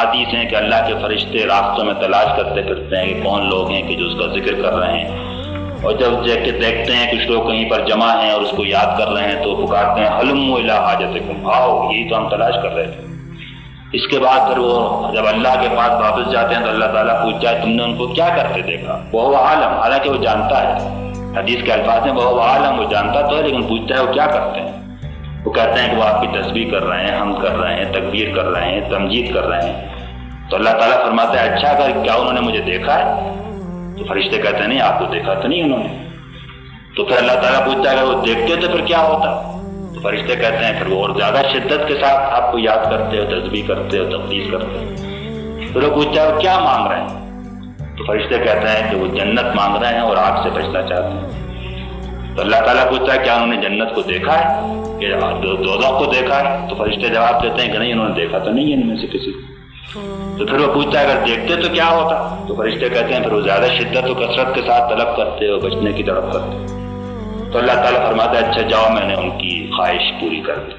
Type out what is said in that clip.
احادیث ہیں کہ اللہ کے فرشتے راستوں میں تلاش کرتے پھرتے ہیں کہ کون لوگ ہیں کہ جو اس کا ذکر کر رہے ہیں، اور جب دیکھتے ہیں کچھ لوگ کہیں پر جمع ہیں اور اس کو یاد کر رہے ہیں تو پکارتے ہیں ہلموا الی حاجتکم، آؤ یہی تو ہم تلاش کر رہے تھے۔ اس کے بعد پھر وہ جب اللہ کے پاس واپس جاتے ہیں تو اللہ تعالیٰ پوچھتا ہے تم نے ان کو کیا کرتے دیکھا؟ وہو عالم، حالانکہ وہ جانتا ہے، حدیث کے الفاظ ہیں وہو عالم، وہ جانتا تو ہے لیکن پوچھتا ہے وہ کیا کرتے ہیں؟ وہ کہتے ہیں کہ وہ آپ کی تسبیح کر رہے ہیں، حمد کر رہے ہیں، تکبیر کر رہے ہیں، تمجید کر رہے ہیں۔ تو اللہ تعالیٰ فرماتا ہے اچھا اگر کیا انہوں نے مجھے دیکھا ہے؟ تو فرشتے کہتے ہیں نہیں، آپ کو دیکھا تو نہیں انہوں نے۔ تو پھر اللہ تعالیٰ پوچھتا ہے اگر وہ دیکھتے تو پھر کیا ہوتا؟ تو فرشتے کہتے ہیں پھر وہ اور زیادہ شدت کے ساتھ آپ کو یاد کرتے ہو، تسبیح کرتے ہو، تقدیس کرتے ہو۔ پھر وہ پوچھتا ہے وہ کیا مانگ رہے ہیں؟ تو فرشتے کہتے ہیں کہ وہ جنت مانگ رہے ہیں اور آگ سے بچنا چاہتے ہیں۔ تو اللہ تعالیٰ پوچھتا ہے کیا انہوں نے جنت کو دیکھا ہے کہ دوزخ کو دیکھا ہے؟ تو فرشتے جواب دیتے ہیں کہ نہیں، انہوں نے دیکھا تو نہیں ہے ان میں سے کسی کو۔ تو پھر وہ پوچھتا ہے اگر دیکھتے تو کیا ہوتا؟ تو فرشتے کہتے ہیں پھر وہ زیادہ شدت و کثرت کے ساتھ طلب کرتے ہو، بچنے کی طرف کرتے ہو۔ تو اللہ تعالیٰ فرماتا ہے اچھا جاؤ میں نے ان کی خواہش پوری کر دی۔